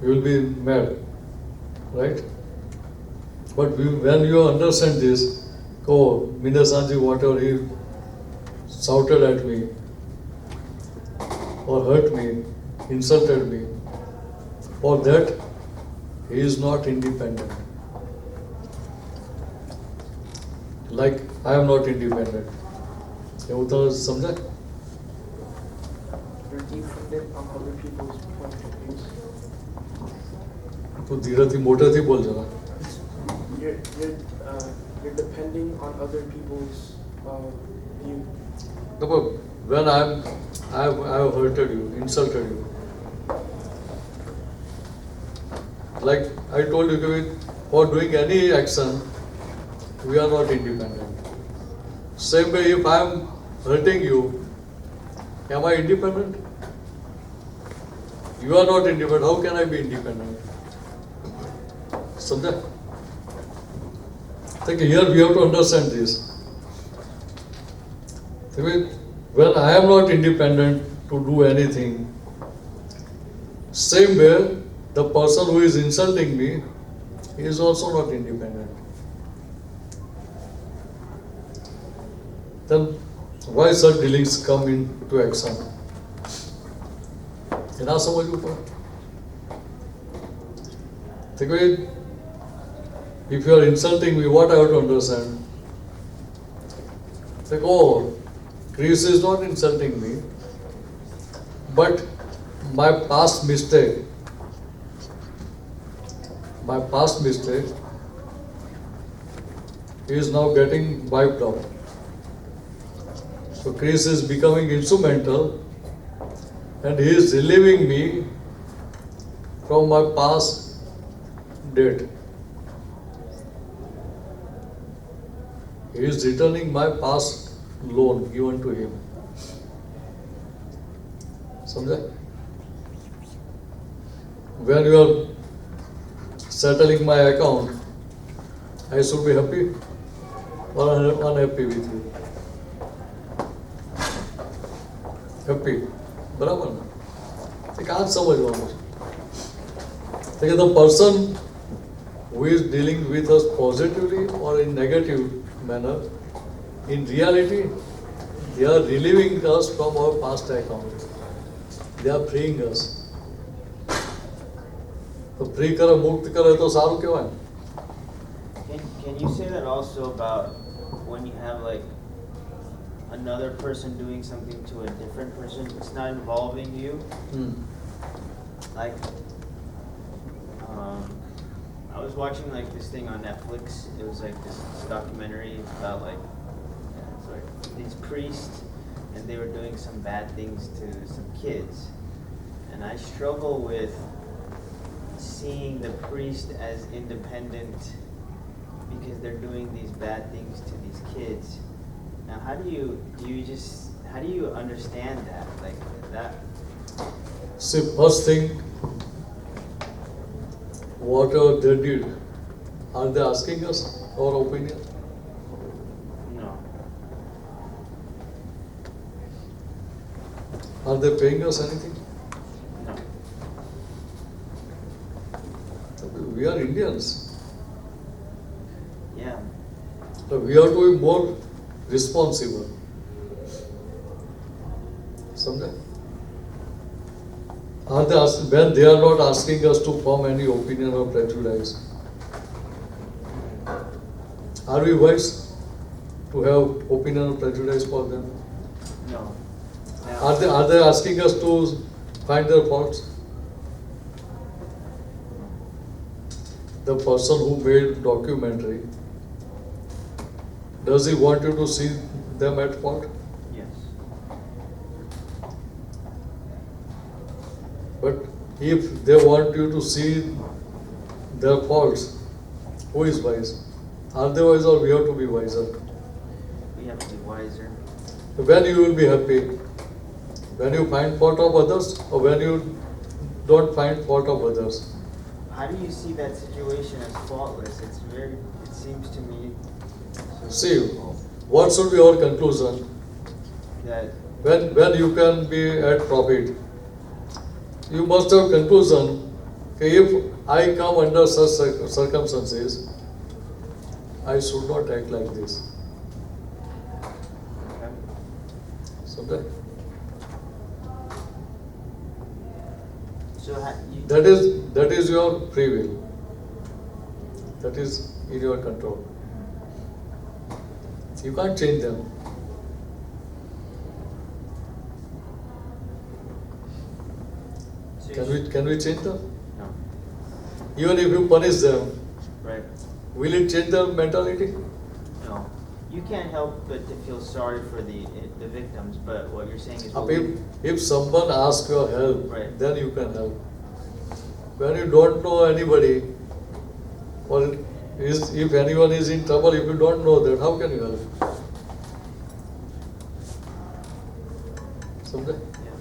you will be mad, right? But when you understand this, oh, Minasanji, whatever he shouted at me, or hurt me, insulted me, for that he is not independent. Like I am not independent. એવું તો સમજાય? You're dependent on other people's point of views. તું ધીરેથી મોટેથી બોલ જરા. You're depending on other people's view. No, but when I have hurted you, insulted you, like I told you, for doing any action, we are not independent. Same way, if I am hurting you, am I independent? You are not independent. How can I be independent? Samjha? I think here we have to understand this. When I am not independent to do anything, same way, the person who is insulting me is also not independent. Then why such dealings come into action? Ena samajhu pa. If you are insulting me, what I have to understand? Like, oh, Chris is not insulting me, but my past mistake is now getting wiped out. So Chris is becoming instrumental and he is relieving me from my past debt. He is returning my past loan given to him. Samjha? When you are settling my account, I should be happy or unhappy with you? Happy. બરાબર ને? આ જ સમજવાનું છે. The person who is dealing with us positively or in negative manner, in reality, they are relieving us from our past account. They are freeing us. તો free કરે, મુક્ત કરે તો સારું કહેવાય. Can you say that also about when you have like another person doing something to a different person? It's not involving you. Like, I was watching like this thing on Netflix. It was like this documentary about like these priests, and they were doing some bad things to some kids. And I struggle with seeing the priest as independent because they're doing these bad things to these kids. Now, how do you understand that? Like that? See, first thing, whatever they did, are they asking us our opinion? No. Are they paying us anything? No. We are Indians. Yeah. So we have to be more responsible. Samjha? When they are not asking us to form any opinion or prejudice, are we wise to have opinion or prejudice for them? No. Are they asking us to find their faults? The person who made documentary, does he want you to see them at fault? Yes. But if they want you to see their faults, who is wise? Are they wise or we have to be wiser? We have to be wiser. When you will be happy? When you find fault of others or when you don't find fault of others? How do you see that situation as faultless? It seems to me. See, what should be our conclusion? That When you can be at profit, you must have conclusion if I come under such circumstances, I should not act like this. Okay. Sometimes So you, that is your free will. That is in your control. You can't change them. so Can we change them? No. Even if you punish them, Right. will it change their mentality? No. You can't help but to feel sorry for the victims, but what you're saying is If someone asks your help, Right. then you can help. When you don't know anybody, or if anyone is in trouble, if you don't know that, how can you help? Something? Yeah.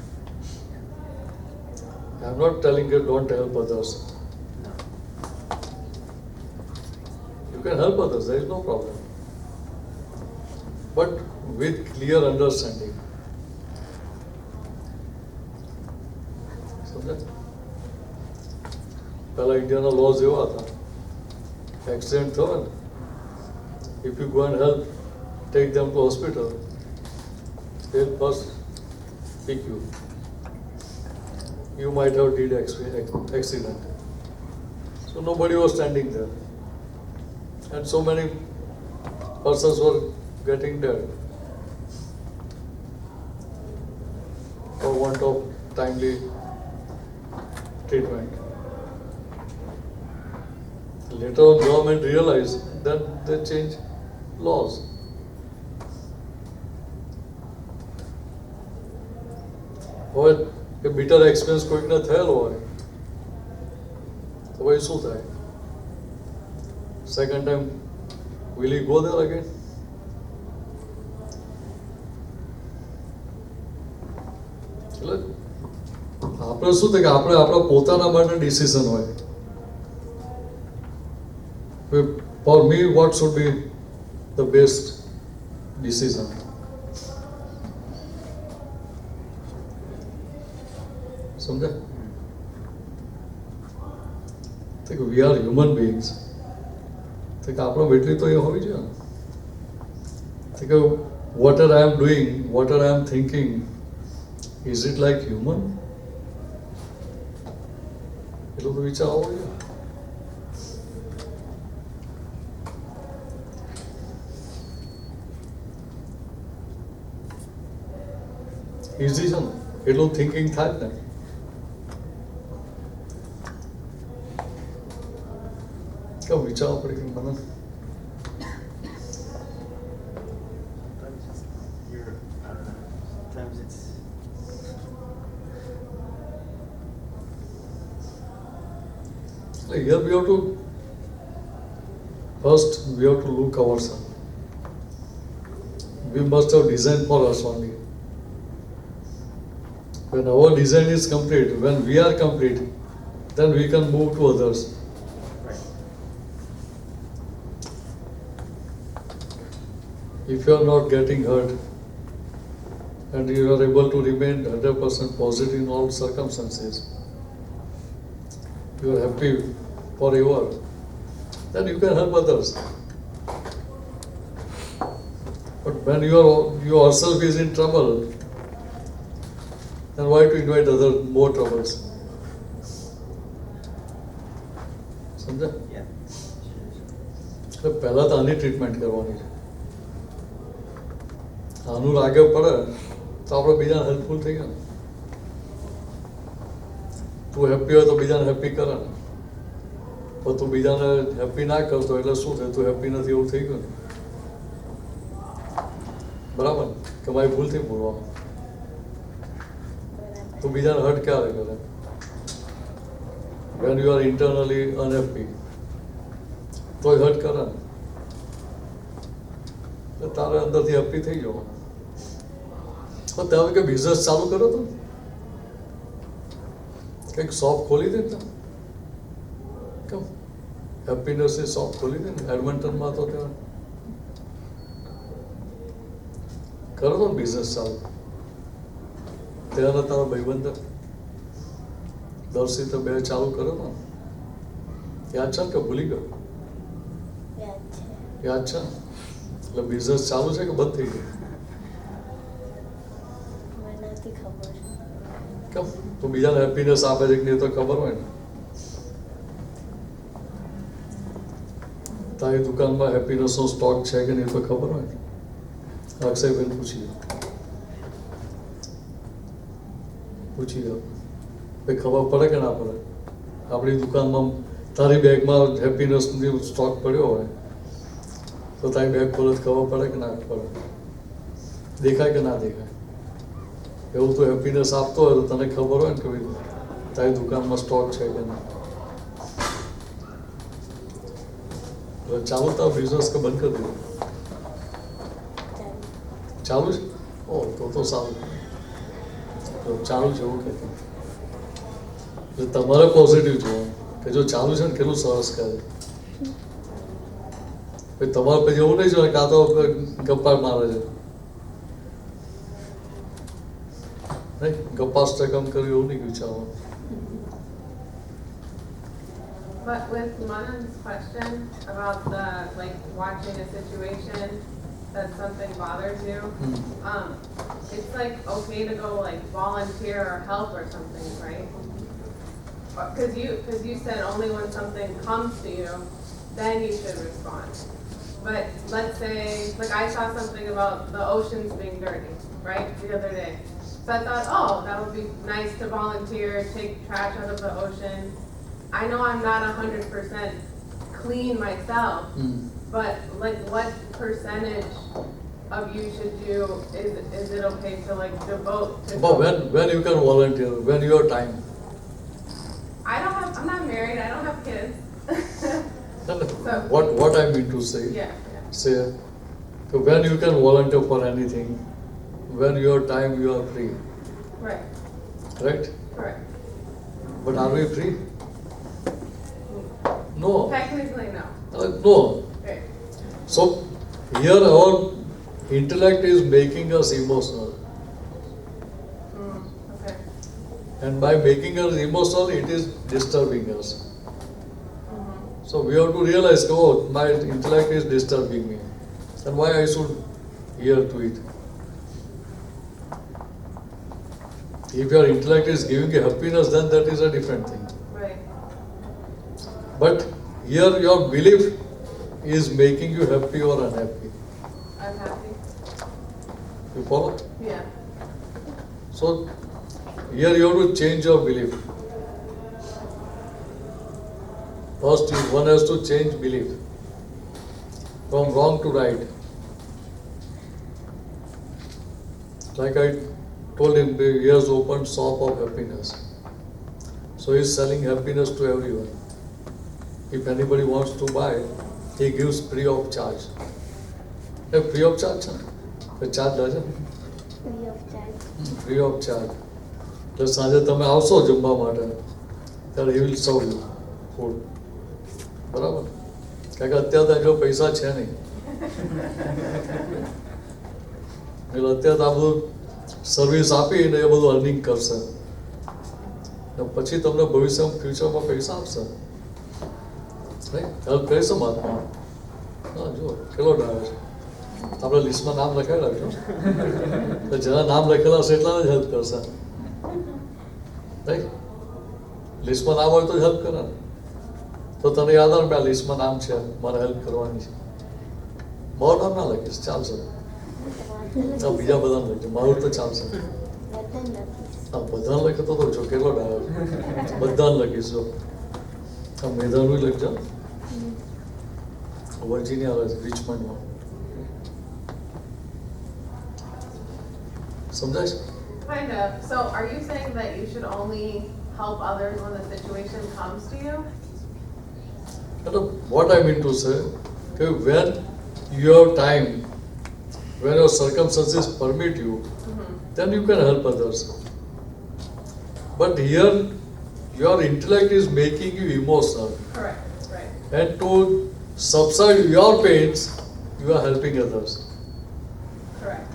I'm not telling you don't help others. No. You can help others, there is no problem. But with clear understanding. સમજે? પહેલા ઇન્ડિયાના lose એવા હતા, accident થયો ને, if you go and help, take them to hospital, they'll first pick you. You might have did accident. So nobody was standing there. And so many persons were getting dead for want of timely treatment. Later on, government realized that they changed laws. હવે કે bitter experience કોઈકને થયેલો હોય તો ભાઈ શું થાય? Second time, will he go there again? એટલે આપણે શું થાય કે આપણે આપણા પોતાના માટે ડિસિઝન હોય. For me, what should be the best decision? સમજે? We are human beings. આપણો એટલી તો એ હોવી જોઈએ ને કે whatever I am doing, whatever I am thinking, is it like human? એટલો તો વિચાર હોવો જોઈએ. ઇઝી છે ને, એટલું થિંકિંગ થાય જ ને. કેવું વિચારવા પડે કે મને Sometimes it's here we have to first we have to look ourselves. We must have designed for us only. When our design is complete, when we are complete, then we can move to others. right. If you are not getting hurt and you are able to remain 100% positive in all circumstances, you are happy forever, then you can help others. But when you yourself is in trouble, then why to invite more troubles? સમજે? Yeah. એટલે પહેલા તો આની treatment કરવાની છે. આનું લાગે પડે તો આપણે બીજાને હેલ્પફુલ થઈ ગયા ને. તું હેપી હોય તો બીજાને હેપી કરે ને. પણ તું બીજાને હેપી ના કરતો એટલે શું થાય? તું હેપી નથી એવું થઈ ગયું ને. બરાબર ને? કે મારી ભૂલથી બોલવાનું. તું બીજાને હર્ટ ક્યારે કરે? When you are internally unhappy, તો હર્ટ કરે ને. તારે અંદરથી હેપી થઈ જવાનું. તમે કે બિઝનેસ ચાલુ કરો તો કંઈક શોપ ખોલી દે ને. કેમ હેપીનેસની શોપ ખોલી દે ને એડમન્ટનમાં તો ત્યાં કરો તો ને બિઝનેસ ચાલુ. ત્યાં તારા ભાઈબંધ દર્શિત બે ચાલુ કરો તો ને. યાદ છે ને કે ભૂલી ગયો? યાદ છે. યાદ છે ને? એટલે બિઝનેસ ચાલુ છે કે બંધ થઈ ગયો? મને નથી ખબર. કેમ? તો બીજાને હેપીનેસ આપે છે કે નહીં તો ખબર હોય ને. તારી દુકાનમાં હેપીનેસનો સ્ટોક છે કે નહીં તો ખબર હોય ને. અક્ષયબેન પૂછી લો. પૂછી લો. ભાઈ ખબર પડે કે ના પડે? આપણી દુકાનમાં તારી બેગમાં હેપીનેસનો સ્ટોક પડ્યો હોય તો તારી બેગ ખોલે તો ખબર પડે કે ના પડે? દેખાય કે ના દેખાય? એવું તો હેપીનેસ આપતો હોય તો તને ખબર હોય ને કે ભાઈ તારી દુકાનમાં સ્ટોક છે કે ના. હવે ચાલુ તારો બિઝનેસ કે બંધ કરી દીધો? ચાલુ છે? ઓ તો સારું. તો ચાલુ છે એવું કહેતો. એટલે તમારે પોઝિટિવ જોવાનું કે જો ચાલુ છે ને કેટલું સરસ કરે. પછી તમારે પછી એવું નહીં જોવે કે આ તો ગપ્પા મારે છે. નહીં ગપ્પાસ્ટ કામ કર્યું એવું નહીં વિચારવાનું. But with Manan's question about the like watching a situation that something bothers you, it's like okay to go like volunteer or help or something, right? Because you said only when something comes to you, then you should respond. But let's say like I saw something about the oceans being dirty, right, the other day. So I thought, oh, that would be nice to volunteer, take trash out of the ocean. I know I'm not 100% clean myself, but like what percentage of you should do, is it okay to like devote to But when you can volunteer, when your time. I'm not married, I don't have kids. So- What I mean to say, Yeah. say so when you can volunteer for anything, when your time you are free, Right, right? correct. But are we free? No. Technically, no. No. Okay. So here our intellect is making us emotional, Okay. and by making us emotional, it is disturbing us. So we have to realize, oh, my intellect is disturbing me, and why I should hear to it. If your intellect is giving you happiness, then that is a different thing. Right. But here your belief is making you happy or unhappy. I'm happy. You follow? Yeah. So here you have to change your belief. First, one has to change belief from wrong to right. Like I told him, he has opened shop of happiness. So he is selling happiness to everyone. If anybody wants to buy, he gives free of charge. Free of charge, the charge doesn't. Free of charge. Free of charge. એટલે સાંજે તમે આવશો જમવા માટે ત્યારે he will serve you food. બરાબર? કારણ કે અત્યારે તો જો પૈસા છે નહીં. એટલે અત્યારે તો આ બધું સર્વિસ આપીને એ બધું અર્નિંગ કરશે. ને પછી તમને ભવિષ્યમાં ફ્યુચરમાં પૈસા આપશે. હેલ્પ કરીશું મહાત્મા. હા જો કેટલો ડાયો છે. આપણે લિસ્ટમાં નામ લખાવી રાખજો. તો જેના નામ લખેલા હશે એટલાને જ હેલ્પ કરશે. રાઈટ? લિસ્ટમાં નામ હોય તો જ હેલ્પ કરે ને. તો તને યાદ આવે કે આ લિસ્ટમાં નામ છે મારે હેલ્પ કરવાની છે. મારું નામ ના લખીશ ચાલશે. તો બીજા બધાને લખજો મારું તો ચાલશે. હા બધાને લખે તો જો કેટલો ડાયો છે. બધાને લખીશ જો. આ મેધાનું લખજો. વર્જિનિયા આવે છે રિચમન્ડમાં. સમજાય છે? Kind of. So are you saying that you should only help others when the situation comes to you? What I mean to say, okay, when you have time, when your circumstances permit you, then you can help others. But here, your intellect is making you emotional. Correct, right. And to subside your pains, you are helping others. Correct,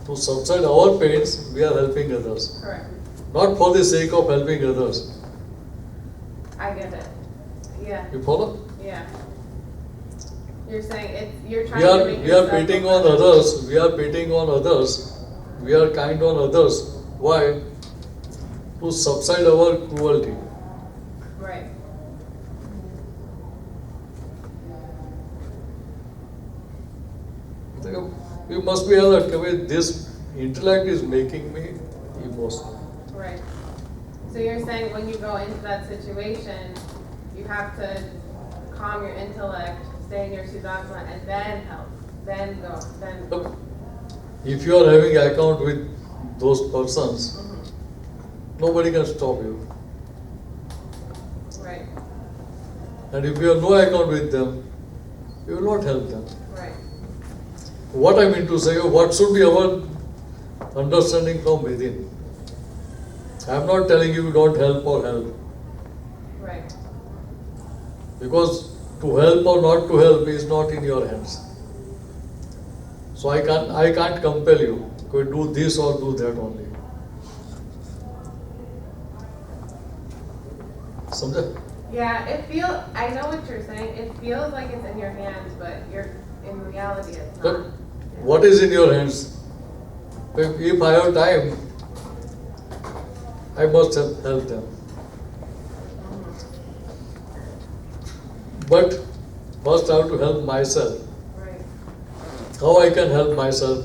To subside our pains, we are helping others. correct. Not for the sake of helping others. I get it. Yeah, You follow? yeah. You're saying you're trying We are to make we are yourself beating a on better- others. We are beating on others. We are kind on others. Why? To subside our cruelty. Right. You must be alert. This intellect is making me emotional. Right. So you're saying when you go into that situation, you have to calm your intellect, stay in your Siddhartha, and then help. Then go. Then. Look, if you are having account with those persons, nobody can stop you. Right. And if you have no account with them, you will not help them. Right. What I mean to say, what should be our understanding from within? I am not telling you don't help or help. Right. Because to help or not to help is not in your hands. So I can't compel you to do this or do that only. Samjha? Yeah, I know what you're saying. It feels like it's in your hands, but in reality it's But not. what is in your hands? If I have time, I must help them. But first I have to help myself. Right. How I can help myself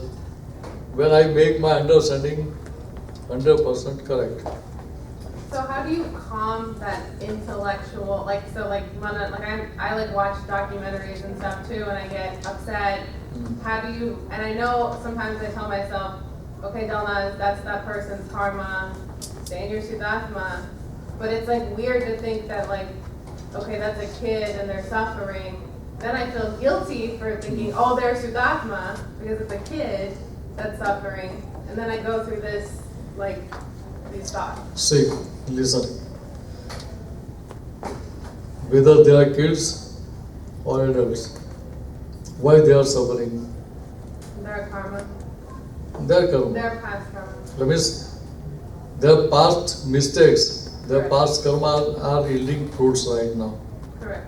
when I make my understanding 100% correct. So how do you calm that intellectual, like I watch documentaries and stuff too, and I get upset. How do you? And I know sometimes I tell myself, okay, Delna, that's that person's karma. Stay in your Siddhatma. But it's like weird to think that okay, that's a kid and they're suffering. Then I feel guilty for thinking, oh, they're Siddhatma because it's a kid that's suffering. And then I go through this these thoughts. See, listen. Whether they are kids or adults, why they are suffering? Their karma. Their karma. Their past karma. That means their past mistakes, their Correct. past karma are yielding fruits right now. Correct.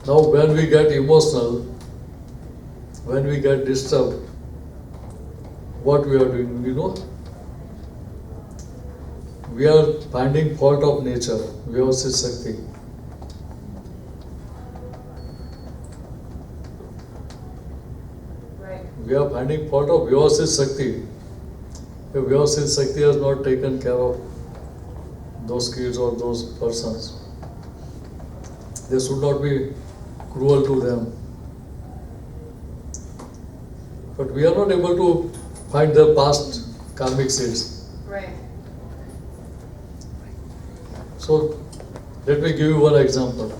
Now when we get emotional, when we get disturbed, what we are doing, we are finding fault of nature, Vyavasthit Shakti. Right. We are finding fault of Vyavasthit Shakti. If Vyavasthit Shakti has not taken care of those kids or those persons, they should not be cruel to them. But we are not able to find their past karmic seeds. Right. So, let me give you one example.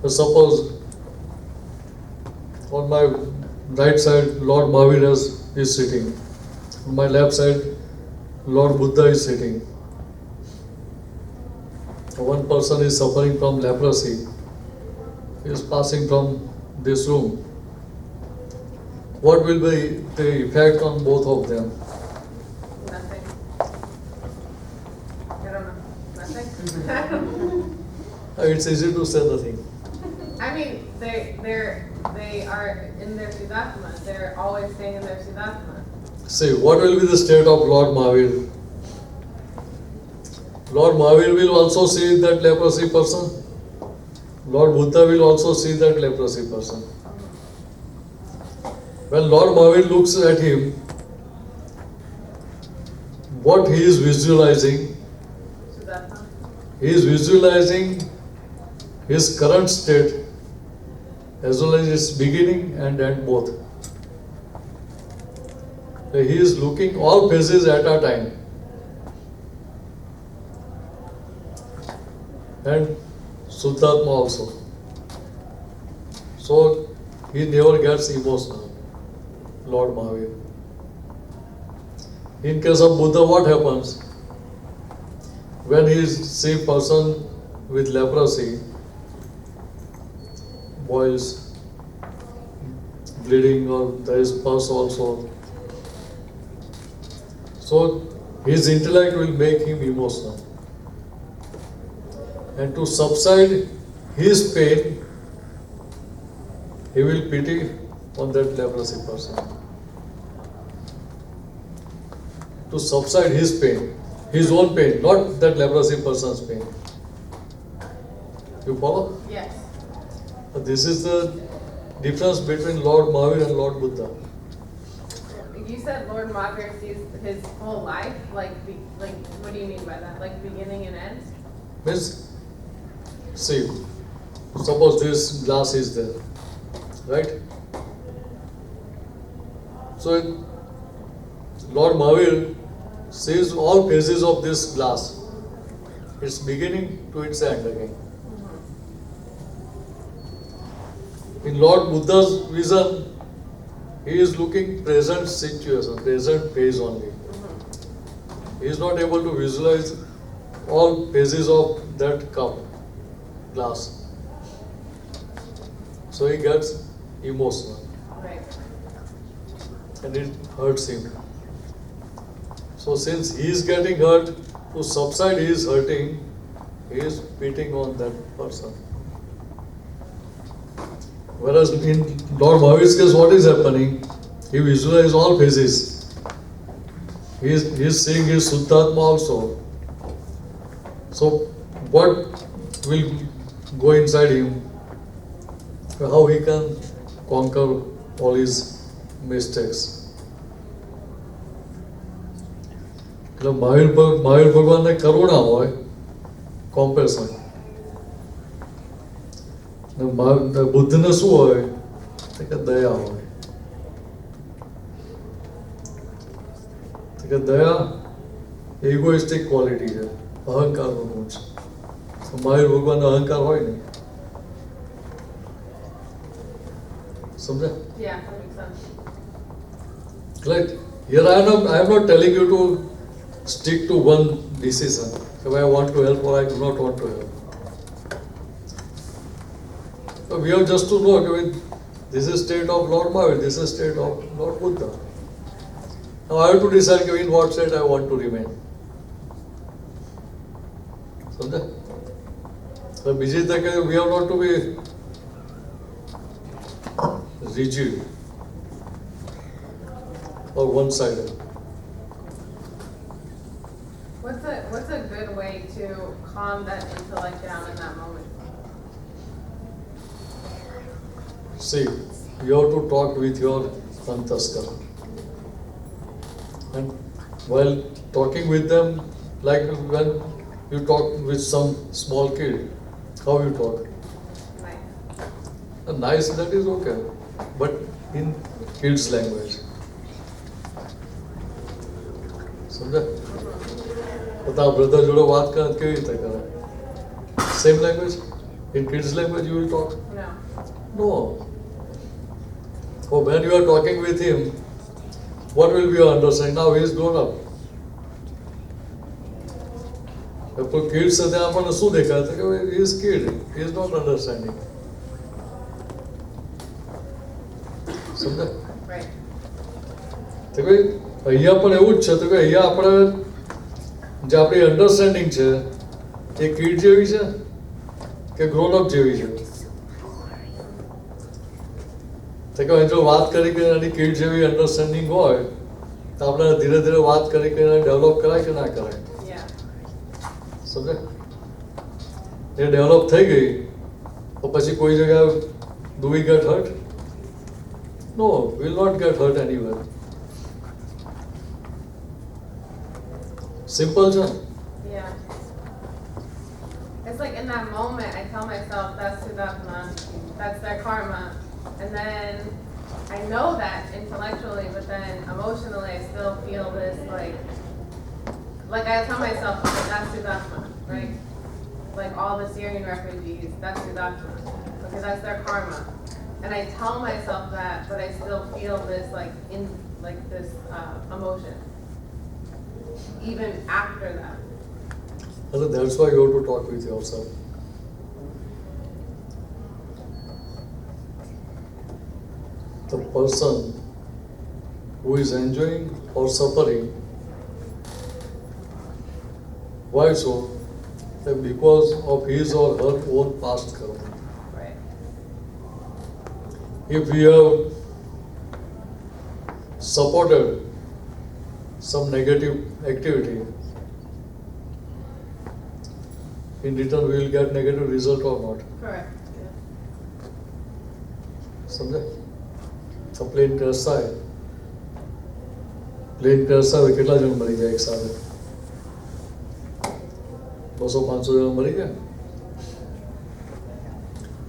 Suppose on my right side Lord Mahavira is sitting. On my left side Lord Buddha is sitting. One person is suffering from leprosy. He is passing from this room. What will be the effect on both of them? Nothing. I don't know. Nothing. It's easy to say nothing. I mean, they are in their Siddhatma. They're always staying in their Siddhatma. See, what will be the state of Lord Mahavir? Lord Mahavir will also see that leprosy person. Lord Buddha will also see that leprosy person. When Lord Mahavir looks at him, what he is visualizing? Siddhatma. He is visualizing his current state as well as his beginning and end both. He is looking all phases at a time. And Suddhatma also. So he never gets emotional, Lord Mahavir. In case of Buddha, what happens? When he sees person with leprosy, boils, bleeding, or there is pus also. So his intellect will make him emotional. And to subside his pain, he will pity on that leprosy person. To subside his pain, his own pain, not that leprosy person's pain. You follow? Yes. This is the difference between Lord Mahavir and Lord Buddha. You said Lord Mahavir sees his whole life, like what do you mean by that? Like beginning and end? Means, see, suppose this glass is there, right? So, Lord Mahavir sees all phases of this glass, its beginning to its end again. In Lord Buddha's vision, he is looking present situation, present phase only. He is not able to visualize all phases of that cup, glass. So he gets emotional Right. and it hurts him. So since he is getting hurt, to subside his hurting, he is beating on that person. Whereas in Lord Mahavir's case, what is happening? He visualizes all phases. He is seeing his Suddhatma also. So what will go inside him? How he can conquer all his mistakes. એટલે મહાવીર ભગવાનને કરુણા હોય, કોમ્પેશન. બુદ્ધને શું હોય? કે દયા હોય. કે દયા ઇગોઇસ્ટિક ક્વોલિટી છે, અહંકારનો ગુણ છે. મહાવીર ભગવાનનો અહંકાર હોય ને, સમજ્યા? Yeah, that makes sense. Like here I am not telling you to stick to one decision. If I want to help or I do not want to help. So we have just to know, okay, this is state of Lord Mahavir, this is state of Lord Buddha. Now I have to decide okay, in what state I want to remain. समझे? So બીજી તકે we have not to be rigid or one-sided. What's a good way to calm that intellect down in that moment? See, you have to talk with your antaskara. And while talking with them, like when you talk with some small kid, how you talk? Nice. Nice, that is okay, but in kids' language. સમજે? તો આ brother જોડે વાત કરે કેવી રીતે કરે? Same language? In kids' language you will talk? No. No. Oh, when you are talking with him, what will be your understanding? Now he is grown up. કોઈ kid સાથે આપણને શું દેખાય છે કે he is kid, he is not understanding. સમજે? Right. તો ભાઈ અહીંયા પણ એવું જ છે તો કે અહીંયા આપણે જે આપણી અન્ડરસ્ટેન્ડિંગ છે એ કિડ જેવી છે કે ગ્રોન અપ જેવી છે? તો કે જો વાત કરી કે એની કિડ જેવી અન્ડરસ્ટેન્ડિંગ હોય તો આપણે ધીરે ધીરે વાત કરી કે ડેવલપ કરાય કે ના કરાય? Yeah. સમજે? એ ડેવલપ થઈ ગઈ તો પછી કોઈ જગ્યાએ do we get hurt? No, we will not get hurt anywhere. Simple, John. Yeah. It's like in that moment, I tell myself that's Sudatma, that's their karma, and then I know that intellectually, but then emotionally, I still feel this like I tell myself, okay, that's Sudatma, right? Like all the Syrian refugees, that's Sudatma, okay, that's their karma, and I tell myself that, but I still feel this this emotion. Even after that. So that's why you have to talk with yourself. The person who is enjoying or suffering Why so? That because of his or her own past karma. Right. If we have supported some negative activity, in return we will get negative result or not. Correct. Yeah. समझे? तो plane crash है, plane crash है, कितना जन मरी गया एक साल में? 200-500 जन मरी गया.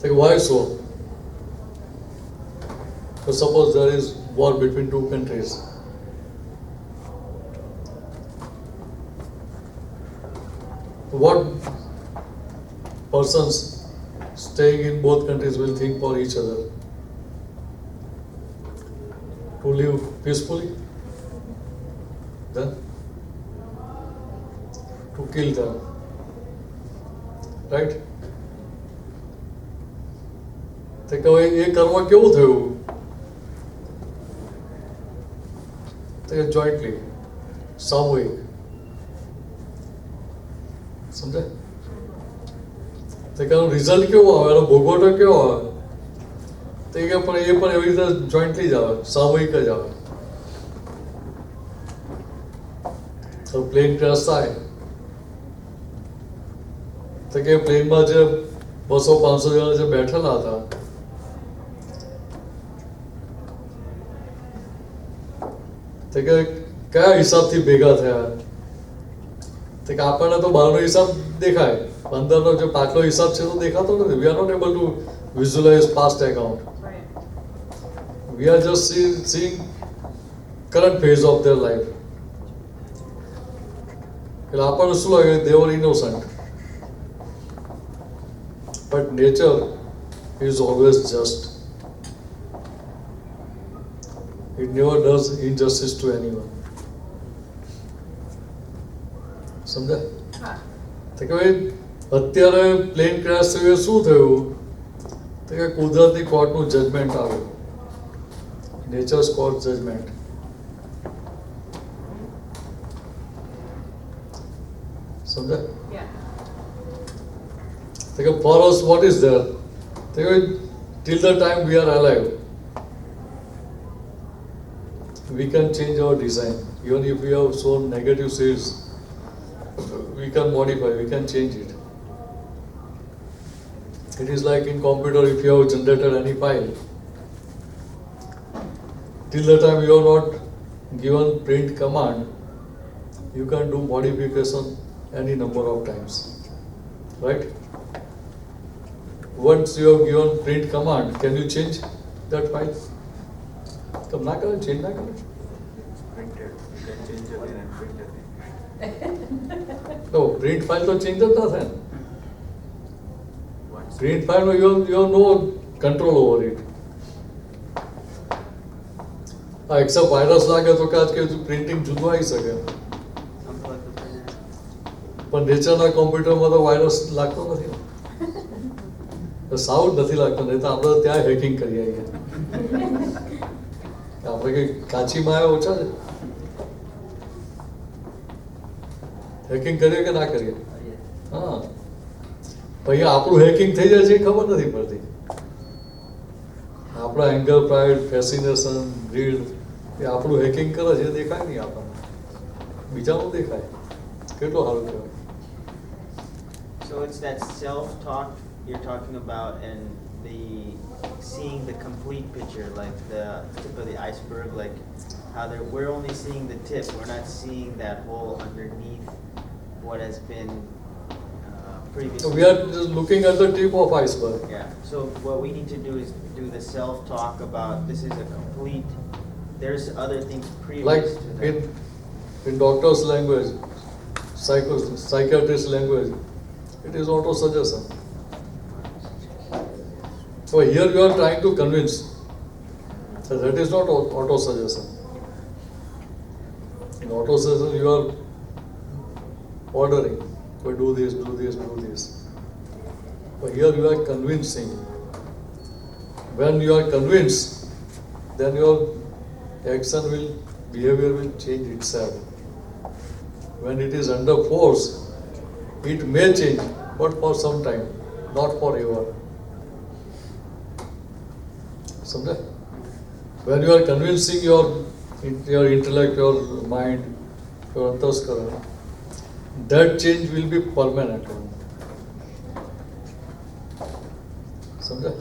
So why so? So suppose there is war between two countries. What persons staying in both countries will think for each other? To live peacefully? Then? To kill them. Right? તે કહે એ કરવા કેવું થયું? તે જોઈન્ટલી, સામૂહિક. સમજે? તે કહે રિઝલ્ટ કેવો આવે, એનો ભોગવટો કેવો આવે? તે કે પણ એ પણ એવી રીતે જોઈન્ટલી જ આવે, સામૂહિક જ આવે. તો પ્લેન ક્રેશ થાય તો કે પ્લેનમાં જે 200-500 જણા જે બેઠેલા હતા તે કે કયા હિસાબથી ભેગા થયા? તે કે આપણને તો બહારનો હિસાબ દેખાય, અંદરનો જે પાછલો હિસાબ છે તો દેખાતો નથી. We are not able to visualize past account. Right. We are just seeing current phase of their life. એટલે આપણને શું લાગે? They were innocent. But nature is always just. It never does injustice to anyone. સમજ્યા? હા. તો કે ભાઈ અત્યારે પ્લેન ક્રેશ થયું, શું થયું? તો કે કુદરતી કોર્ટનું જજમેન્ટ આવ્યું, નેચર્સ કોર્ટ જજમેન્ટ. સમજ્યા? Yeah. તો કે for us what is there? તો કે till the time we are alive we can change our design. Even if we have shown negative seeds, we can modify, we can change it. It is like in computer, if you have generated any file, till the time you are not given print command, you can do modification any number of times, right? Once you have given print command, can you change that file? कब ना करें, change ना करें. Printed. You can change again and print again. तो print file तो change होता था. Once. Print file में you have no control over it. Except virus लागे तो क्या के प्रिंटिंग जुदवा ही सके. Unplug the printer. પણ નેચરના કોમ્પ્યુટરમાં તો વાયરસ લાગતો નથી. સાઉન્ડ નથી લાગતો, નહીં તો આપણે ત્યાં હેકિંગ કરી આવીએ. આપણે કઈ કાચીમાં આવ્યા ઓછા છે. હેકિંગ કરીએ કે ના કરીએ? હા. પછી આપણું હેકિંગ થઈ જાય છે એ ખબર નથી પડતી. આપણા એંગર, પ્રાઇડ, ફેસિનેશન, ગ્રીડ એ આપણું હેકિંગ કરે છે એ દેખાય નહીં આપણને, બીજાનું દેખાય. કેટલું સારું કહેવાય. So it's that self-talk you're talking about, and the seeing the complete picture, like the tip of the iceberg, like how we're only seeing the tip, we're not seeing that hole underneath what has been previously. So we are just looking at the tip of iceberg. Yeah. So what we need to do is do the self-talk about this is a complete. There's other things previous Like to that. in doctor's language, psychiatrist language, it is auto-suggestion. So here you are trying to convince. So that is not auto-suggestion. In auto-suggestion you are ordering, but do this, do this, do this. But here you are convincing. When you are convinced, then your action will, behavior will change itself. When it is under force, it may change, but for some time, not forever. समझे? When you are convincing your intellect, your mind, your antaskaran, that change will be permanent. समझे?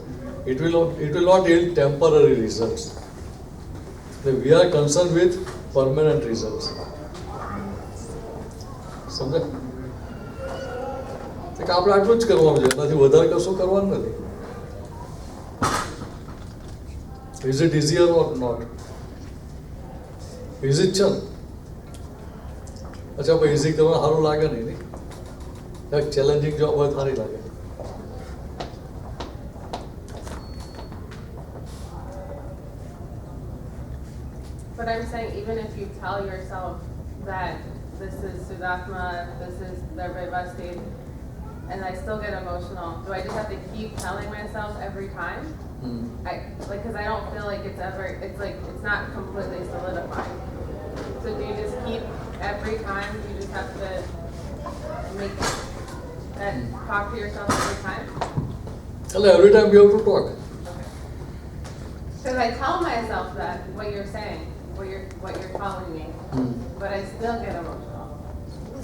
It will not yield temporary results. We are concerned with permanent results. સમજે? કે આપણે આટલું જ કરવાનું છે, એનાથી વધારે કશું કરવાનું નથી. Is it easier or not? Easy જ છે ને? અચ્છા ભાઈ ઇઝી કરવા સારું લાગે નહીં, એક ચેલેન્જિંગ જોબ હોય સારી લાગે. But I'm saying, even if you tell yourself that this is Sudatma, this is their Vivasti, and I still get emotional, do I just have to keep telling myself every time? Because I don't feel like it's not completely solidified. So do you just keep every time, you just have to talk to yourself every time? Every time you have to talk. Because I tell myself that, what you're saying, what you're telling me, but I still get emotional.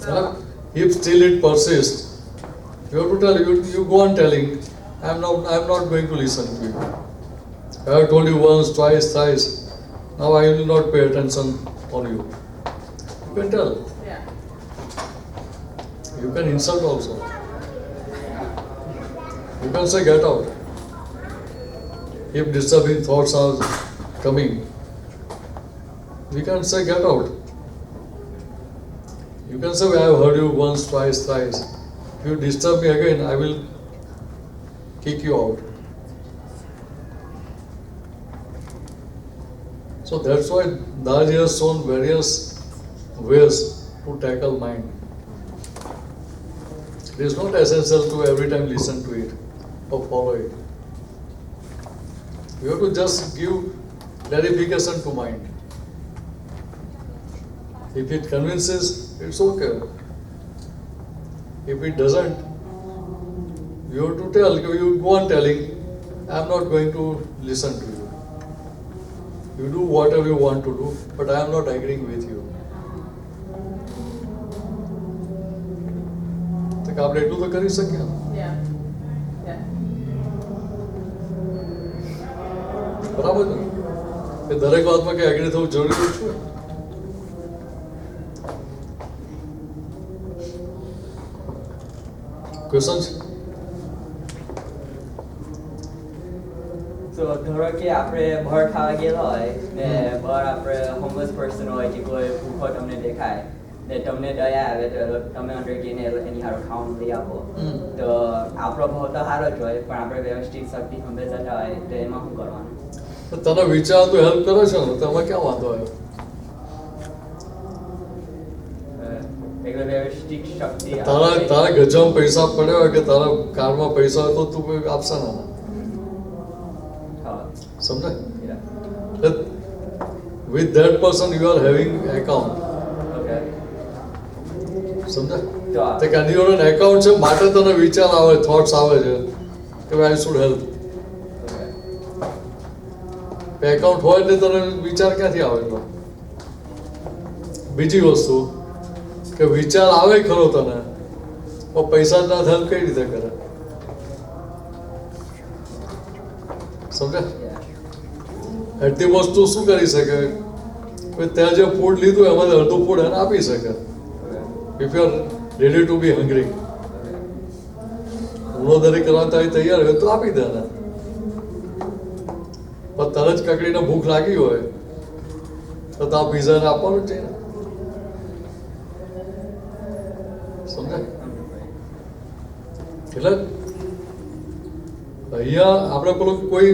So If still it persists, you have to tell, you go on telling, I'm not going to listen to you. I have told you once, twice, thrice, now I will not pay attention on you. You can tell. yeah. You can insult also. You can say get out. If disturbing thoughts are coming, we can say get out. You can say I have heard you once, twice, thrice. If you disturb me again, I will kick you out. So that's why Daji has shown various ways to tackle mind. It is not essential to every time listen to it or follow it. You have to just give clarification to mind. If it convinces, it's okay. If it doesn't, you have to tell, you go on telling, I'm not going to listen to you. You do whatever you want to do, but I am not agreeing with you. તો આપણે એટલું તો કરી શકીએ. Yeah. Yeah. બરાબર ને? કે દરેક વાતમાં કે એગ્રી થવું જરૂરી છે. ક્વેશ્ચન? So ધારો કે આપણે બહાર ખાવા ગયેલા હોય ને બહાર આપણે હોમલેસ પર્સન હોય કે કોઈ ભૂખો તમને દેખાય ને તમને દયા આવે તો તમે અંદર ગઈને એની હારો ખાવાનું લઈ આપો તો આપણો ભાવ તો સારો જ હોય પણ આપણે વ્યવસ્થિત શક્તિ ખંભે જતા હોય તો એમાં શું કરવાનું? તો તને વિચાર તો હેલ્પ કરે છે ને, તમે ક્યાં વાંધો આવ્યો? એટલે વ્યવસ્થિત શક્તિ તારા ગજામાં પૈસા પડ્યા હોય કે તારા કારમાં પૈસા હોય તો તું કોઈ આપશે ને. સમજે? With that person you are having account. સમજે? તે કેન્ડિડેટ એકાઉન્ટ છે માટે તને વિચાર આવે, થોટ્સ આવે છે કે આઈ શુડ હેલ્પ. એકાઉન્ટ હોય એટલે તને વિચાર ક્યાંથી આવે? તો બીજી વસ્તુ કે વિચાર આવે ખરો તને, પણ પૈસા ના હેલ્પ કઈ રીતે કરે? સમજે? એટલી વસ્તુ શું કરી શકે? ત્યાં જે ફૂડ લીધું એમાંથી અડધું ફૂડ એને આપી શકે. If you are ready to be hungry, ઉણોદરી કરવા તારી તૈયાર હોય તો આપી દે એને. પણ તરત કકડીને ભૂખ લાગી હોય તો આ પીઝાને આપવાનું જ છે. સમજાય? એટલે અહીંયા આપણે પેલું કોઈ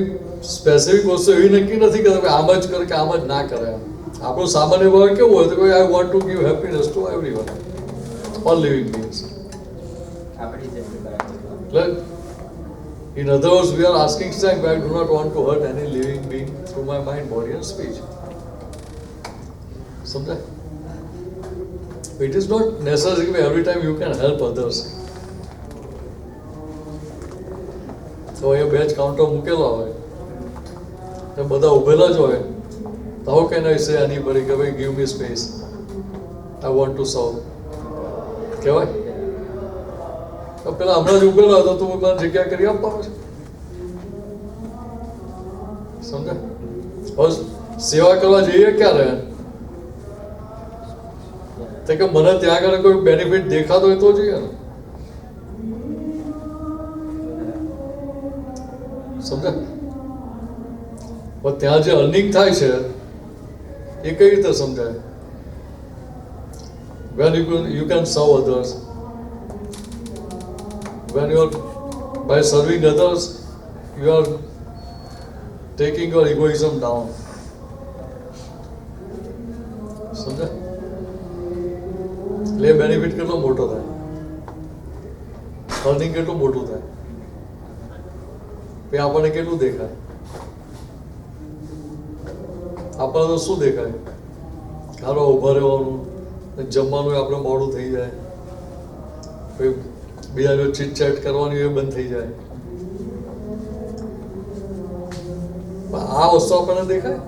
સ્પેસિફિક વસ્તુ એવી નક્કી નથી કે તમે આમ જ કરે કે આમ જ ના કરે. આપણું સામાન્ય ભાવ કેવું હોય તો કોઈ I want to give happiness to everyone, all living beings. એટલે in other words, we are asking saying I do not want to hurt any living being through my mind, body and speech. સમજાય? It is not necessary that every time you can help others. તો અહીંયા બે જ counter મૂકેલા હોય ને બધા ઉભેલા જ હોય તો how can I say anybody કે ભાઈ give me space, I want to serve કહેવાય? તો પેલા હમણાં જ ઉભેલા હતો તું મને જગ્યા કરી આપવાનો છે, સમજે? હવે સેવા કરવા જઈએ ક્યારે તો કે મને ત્યાં આગળ કોઈ બેનિફિટ દેખાતો હોય તો જોઈએ ને, સમજે? પણ ત્યાં જે અર્નિંગ થાય છે એ કઈ રીતે સમજાય? when you can serve others, when you are by serving others you are taking your egoism down, સમજે? એટલે એ બેનિફિટ કેટલો મોટો થાય, અર્નિંગ કેટલું મોટું થાય, એ આપણને કેટલું દેખાય? આપણને તો શું દેખાય? ખાવા ઉભા રહેવાનું, જમવાનું આપણે મોડું થઈ જાય, કોઈ બીજા જો ચીટચેટ કરવાની એ બંધ થઈ જાય. આ વસ્તુ આપણને દેખાય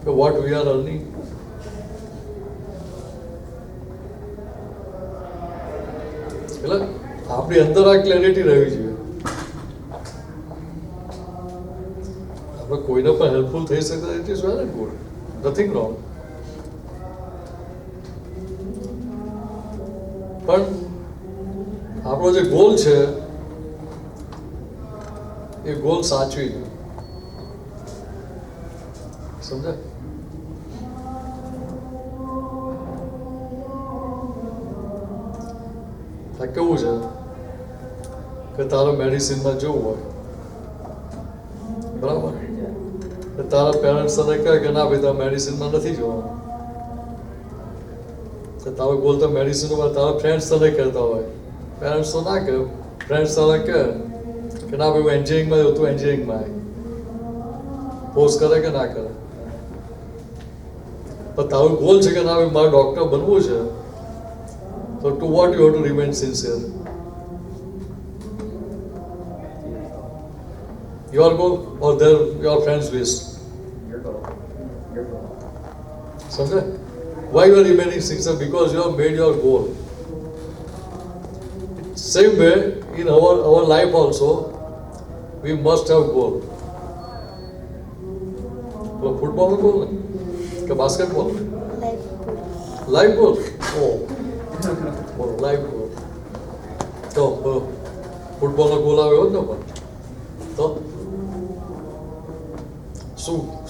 કે વોટ વી આર અર્નિંગ. એટલે આપણી અંદર આ ક્લેરિટી રહેવી જોઈએ. આપણે કોઈને પણ હેલ્પફુલ થઈ શકે, it is well and good, nothing wrong. પણ આપણો જે ગોલ છે એ ગોલ સાચવી છે, સમજાય? આ કેવું છે કે તારે મેડિસિનમાં જવું હોય, બરાબર? તારા પેરેન્ટ્સ તને કહે કે ના ભાઈ તારે મેડિસિનમાં નથી જવાનું, તારો ગોલ તો મેડિસિન હોય, તારા ફ્રેન્ડ્સ તને કહેતા હોય, પેરેન્ટ્સ તો ના કહે, ફ્રેન્ડ્સ તને કહે કે ના ભાઈ હું એન્જિનિયરિંગમાં જાઉં, તું એન્જિનિયરિંગમાં આવી, પોઝ કરે કે ના કરે? પણ તારું ગોલ છે કે ના ભાઈ મારે ડૉક્ટર બનવું છે, તો to what you have to remain sincere. Your goal or your friend's wish? Your goal. Your goal. સમજે? Why you are remaining sincere? Because you have made your goal. Same way in our life also we must have goal. तो football में गोल नहीं क्या basketball में? Life goal. Oh, life goal. तो football में गोल आवे हो ना पण तो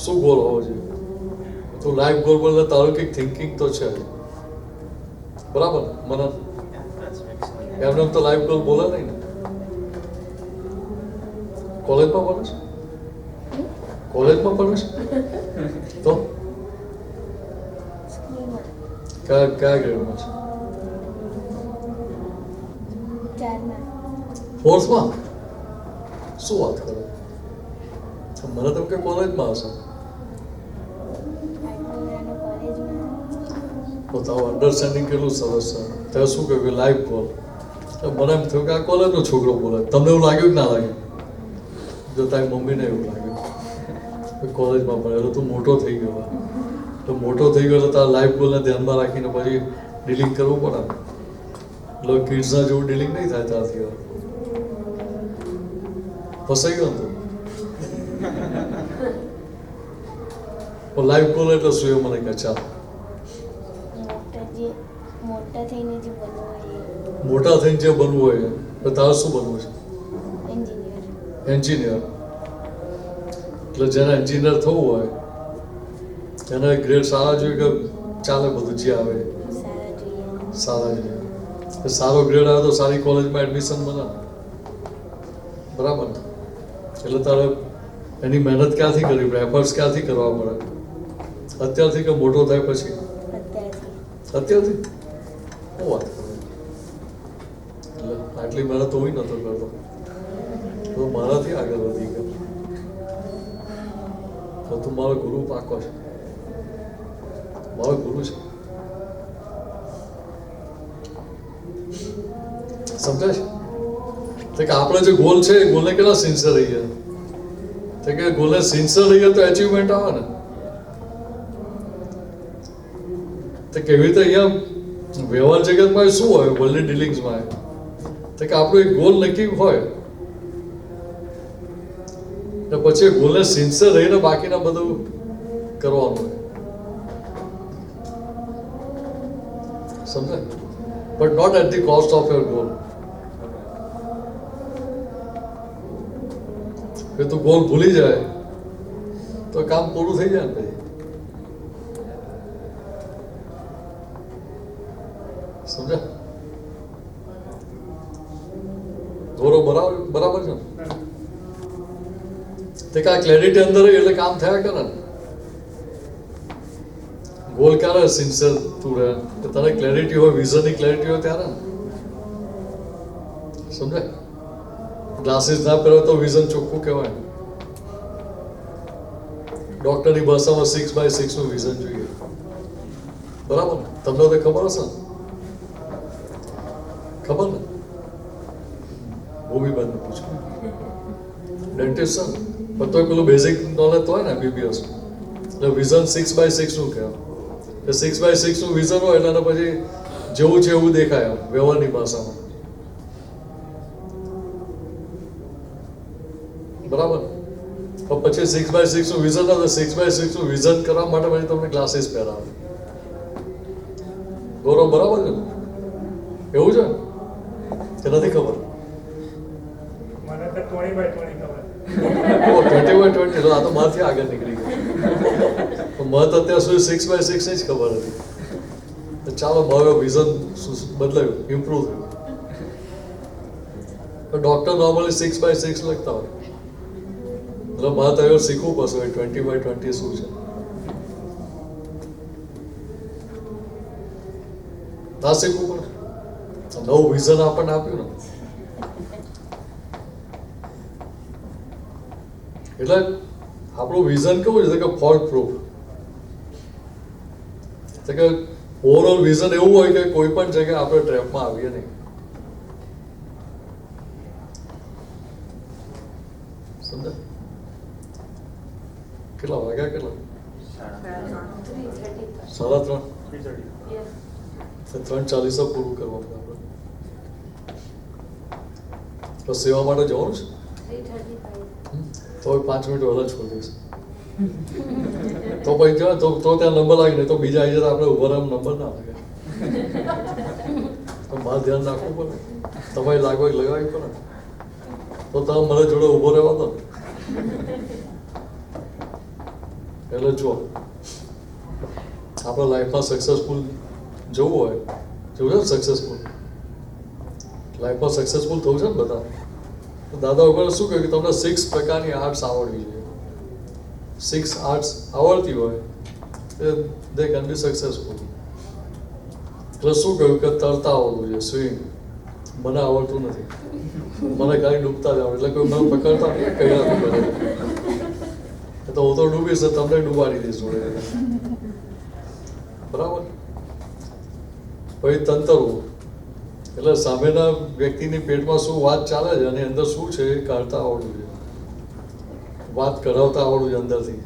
શું ગોલ હોવો જોઈએ? તો લાઈફ ગોલ બોલે તારું કંઈક થિંકિંગ તો છે, બરાબર? મને એમને તો લાઈફ ગોલ બોલે નહીં ને. કોલેજમાં ભણે છે? કોલેજમાં ભણે છે તો કયા ગ્રેડમાં છે? 4થમાં? શું વાત કરો? મને તો કે કોલેજમાં હશે. તો તારું અન્ડરસ્ટેન્ડિંગ કેટલું સરસ છે. તે શું કહ્યું લાઈફ ગોલ? મને એમ થયું કે આ કોલેજનો છોકરો બોલે. તમને એવું લાગ્યું કે ના લાગ્યું? જો તારી મમ્મીને એવું લાગ્યું કોલેજમાં ભણેલો તું મોટો થઈ ગયો, તો મોટો થઈ ગયો તો તારા લાઈફ ગોલને ધ્યાનમાં રાખીને પછી ડીલિંગ કરવું પડે. એટલે કિડ્સના જેવું ડીલિંગ નહીં થાય ત્યારથી. ફસાઈ ગયો ને તું. લાઈફ ગોલ એટલે શું એ મને કહે? ચાલ મોટા થઈને જે બનવું હોય તો તારે શું બનવું છે? એન્જિનિયર. એટલે જેને એન્જિનિયર થવું હોય એને ગ્રેડ સારા જોઈએ કે ચાલે બધું જે આવે સારા જોઈએ? સારો ગ્રેડ આવે તો સારી કોલેજમાં એડમિશન બને, બરાબર? એટલે તારે એની મહેનત ક્યાંથી કરવી પડે, એફર્ટ્સ ક્યાંથી કરવા પડે? અત્યારથી કે મોટો થાય પછી? અત્યારથી. શું વાત કરે? એટલે આટલી મહેનત હું નહોતો કરતો તો મારાથી આગળ વધી ગયો. તો તું મારો ગુરુ પાકો છે, મારો ગુરુ છે. સમજાય છે? તો કે આપણે જે ગોલ છે એ ગોલને કેટલા સિન્સિયર રહીએ, તો કે ગોલને સિન્સિયર રહીએ તો અચીવમેન્ટ આવે ને. તો કેવી રીતે અહીંયા વ્યવહાર જગતમાં શું હોય, વર્લ્ડની ડીલિંગ્સમાં તો કે આપણું એક ગોલ નક્કી હોય ને પછી ગોલને સિન્સિયર રહીને બાકીના બધું કરવાનું હોય. સમજાય? But not at the cost of your goal. કે તું ગોલ ભૂલી જાય તો કામ પૂરું થઈ જાય ને પછી. સમજા? ધોરો બરાબર છે ને? તે કા ક્લેરિટી અંદર રહી એટલે કામ થયા કરે ને. ગોલ ક્યારે સિન્સિયર તું રહે કે તને ક્લેરિટી હોય, વિઝનની ક્લેરિટી હોય ત્યારે ને. સમજાય? ગ્લાસીસ ના પહેરો તો વિઝન ચોખ્ખું કહેવાય. ડોક્ટરની ભાષામાં 6x6 નું વિઝન જોઈએ. બરાબર ને? તમને તો ખબર હશે ને? ખબર ને? મૂવી બંધ પૂછો. ડેન્ટિસ્ટ છે ને પણ તોય પેલું બેઝિક નોલેજ તો હોય ને MBBS એટલે વિઝન 6x6 નું કહેવાય. 6x6 નું વિઝન હોય એટલે પછી જેવું છે એવું દેખાય વ્યવહારની ભાષામાં. બરાબર? પછી 6x6 નું વિઝન આવે, 6x6 નું વિઝન કરવા માટે પછી તમને ગ્લાસીસ પહેરાવે. ગૌરવ બરાબર છે ને? એવું છે કે નથી ખબર? મને તો 20x20 ખબર. 20x20 આ તો મારથી આગળ નીકળી ગયું. મત અત્યાર સુધી 6x6 જ ખબર હતી. ચાલો હવે વિઝન બદલાયું, ઇમ્પ્રુવ થયું. ડોક્ટર નોર્મલી 6x6 લખતા હોય એટલે મારે તો શીખવું પડશે 20x20 શું છે. ના શીખવું પડે. નવું વિઝન આપણને આપ્યું ને એટલે આપણું વિઝન કેવું છે કે ફોલ્ટ પ્રૂફ. કે ઓવરઓલ વિઝન એવું હોય કે કોઈ પણ જગ્યાએ આપણે ટ્રેપમાં આવીએ નહીં. સમજા? કેટલા વાગ્યા? કેટલા? 3:30. 3:40 પૂરું કરવાનું આપણે. તો સેવા માટે જવાનું છે તો 5 મિનિટ વહેલા છોડી દઈશ. તો પછી જો તો ત્યાં નંબર લાગે નહીં તો બીજા આવી જાય આપણે ઉભા રહેવાનો નંબર ના લાગે. તો મારે ધ્યાન રાખવું પડે. તમારે લાગવા લગાવી પડે તો તમે મને જોડે ઊભો રહેવા દો. એટલે જો આપણે લાઈફમાં સક્સેસફુલ જવું હોય, જવું છે ને સક્સેસફુલ લાઈફમાં સક્સેસફુલ થવું છે ને બધા. તો દાદા ઉપર શું કહ્યું કે તમને 6 પ્રકારની આર્ટ્સ આવડવી જોઈએ. 6 આર્ટ્સ આવડતી હોય દે કેન બી સક્સેસફુલ. એટલે શું કહ્યું કે તરતા આવડવું જોઈએ, સ્વિમિંગ. મને આવડતું નથી, મને ખાલી ડૂબતા જ આવડે. એટલે કોઈ મને પકડતા નહીં કઈ ના કરે તો હું તો ડૂબીશ તો તમને ડૂબાડી દઈશ જોડે. બરાબર? પછી તંતરવું એટલે સામેના વ્યક્તિની પેટમાં શું વાત ચાલે છે અને અંદર શું છે એ કાઢતા આવડવું જોઈએ. વાત કરાવતા આવડવું જોઈએ અંદરથી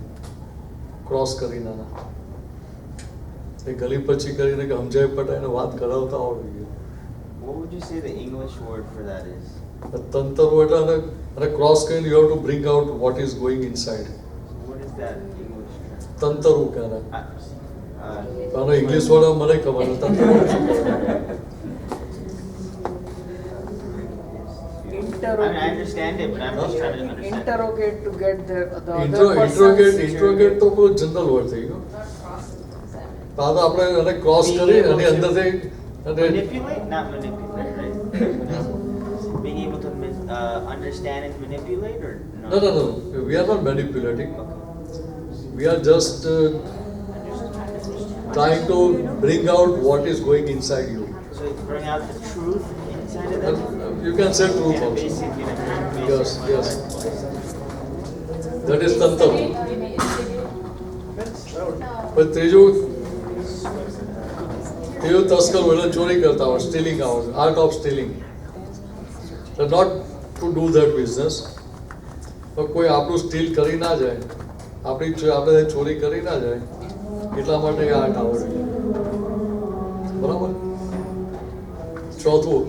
ક્રોસ કરીને. એ ગલી પછી કરીને કે સમજાય પટાય એને વાત કરાવતા આવડવું જોઈએ. What would you say the English word for that is? તંતરવું એટલે અને ક્રોસ કરીને you have to bring out what is going inside. What is that English term? તંતરવું કહે. આનો ઇંગ્લિશ વર્ડ મને ખબર નથી. તંતરવું શું કહે? I understand it, but I'm just trying to understand. Interrogate to get the other interrogate તો કોઈ general word થઈ ગયો. તો આપણે એને ક્રોસ કરી અને અંદરથી Manipulate? Not manipulate, right? Being able to understand and manipulate, or no? No. We are not manipulating. We are just trying to bring out what is going inside you. So bring out the truth inside of them? You can say truth Yeah, also. basic, in a very basic Yes. way. That is tantaru. પણ ત્રીજું તસ્કર એટલે ચોરી કરતા હોય, stealing આવે, art of stealing. Not to do that business. પણ કોઈ આપણું સ્ટીલ કરી ના જાય, આપણે ચોરી કરી ના જાય, એટલા માટે આર્ટ આવડવી જોઈએ. બરાબર. ચોથું,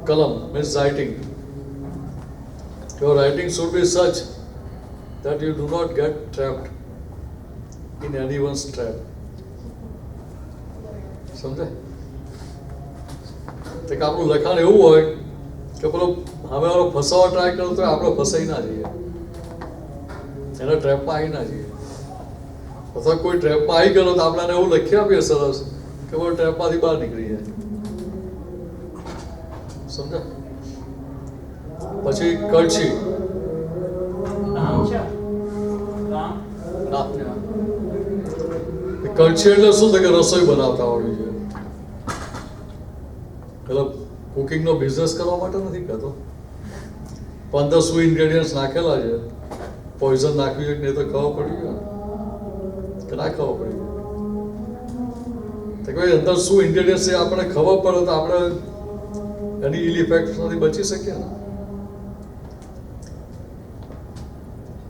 કલમ means writing. Your writing should be such that you do not get trapped in anyone's trap. સમજાય? તો કે આપણું લખાણ એવું હોય કે પેલો સામેવાળો ફસાવા ટ્રાય કરતો હોય, આપણે ફસાઈ ના જઈએ, એના ટ્રેપમાં આવી ના જઈએ. અથવા કોઈ ટ્રેપમાં આવી ગયો તો આપણને એવું લખી આપીએ સરસ કે પેલો ટ્રેપમાંથી બહાર નીકળી જાય. સમજા? પછી કળછી. ના, કળછી એટલે શું થાય કે રસોઈ બનાવતા આવડવી જોઈએ. એટલે કુકિંગનો બિઝનેસ કરવા માટે નથી કહેતો, પણ અંદર શું ઇન્ગ્રેડિયન્ટ્સ નાખેલા છે, પોઈઝન નાખ્યું છે કે નહીં તો ખબર પડી ગયો કે ના ખબર પડી ગયો. તો કે અંદર શું ઇન્ગ્રેડિયન્ટ્સ છે આપણને ખબર પડે તો આપણે એની ઇલ ઇફેક્ટથી બચી શકીએ ને.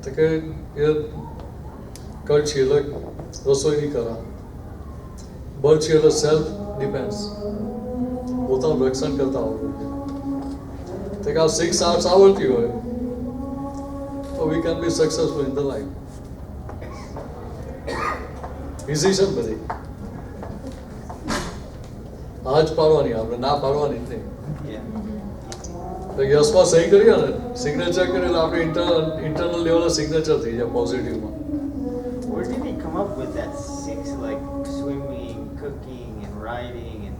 તો કે એ કળછી એટલે રસોઈની કળા, બળછી એટલે સેલ્ફ ડિફેન્સ, પોતાનું રક્ષણ કરતા આવડવું જોઈએ. તો કે આ 6 આર્ટ્સ આવડતી હોય તો we can be successful in the life. Easy છે ને બધી? આ જ પાડવાની, આપણે ના પાડવાની જ નહીં. યસમાં સહી કરીએ ને, સિગ્નેચર કરીએ એટલે આપણે ઇન્ટરનલ લેવલે સિગ્નેચર થઈ જાય પોઝિટિવમાં. Where did they come up with that 6, like swimming, cooking, and writing, and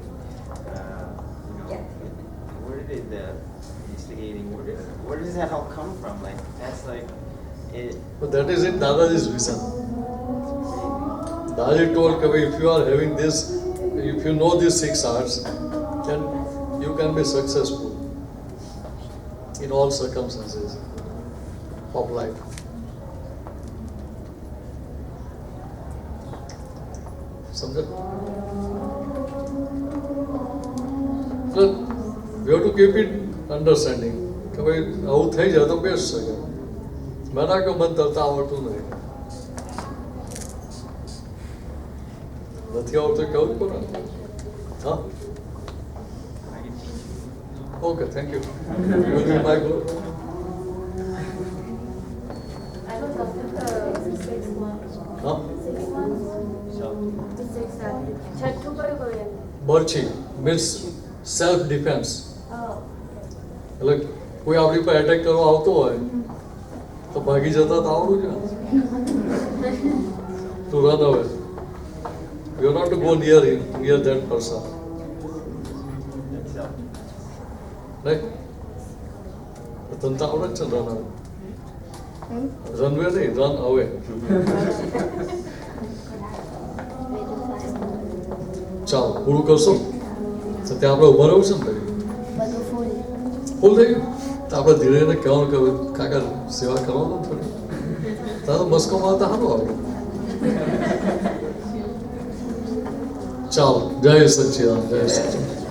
where did the instigating? Where does that all come from? Like that's like it. But that is in Dadaji's vision. Dadaji told that if you are having this, if you know these 6 arts, then you can be successful in all circumstances of life. સમજે? So we have to keep it understanding કે ભાઈ આવું થઈ જાય તો best છે. મેં ના કે મને તરતા આવડતું નથી, નથી આવડતું કેવું જ પડે. હા, okay, thank you. You will be my guru. I was after the 6 months. હા, 6 months. So The 6 months. છઠ્ઠું કયું કહ્યું? બરછી મીન્સ સેલ્ફ ડિફેન્સ. Oh. એટલે કોઈ આપણી પર એટેક કરવા આવતો હોય તો ભાગી જતા તો આવડું છે. ટુ રન અવે. You are not to go near him, near that person. that's Right? તને તો આવડે જ છે રન અવે. રનવે નહીં, રન અવે. ચાલો પૂરું કરશો તો ત્યાં આપણે ઉભા રહું છે ને ભાઈ. બધું ફૂલ. ફૂલ થઈ ગયું તો આપણે ધીરે ધીરે કહેવાનું કે કાકા સેવા કરવાનું થોડી. તારો મસ્કોમાં તો સારું આવે. ચાલો, જય સચ્ચિદાનંદ, જય સચ્ચિદાનંદ.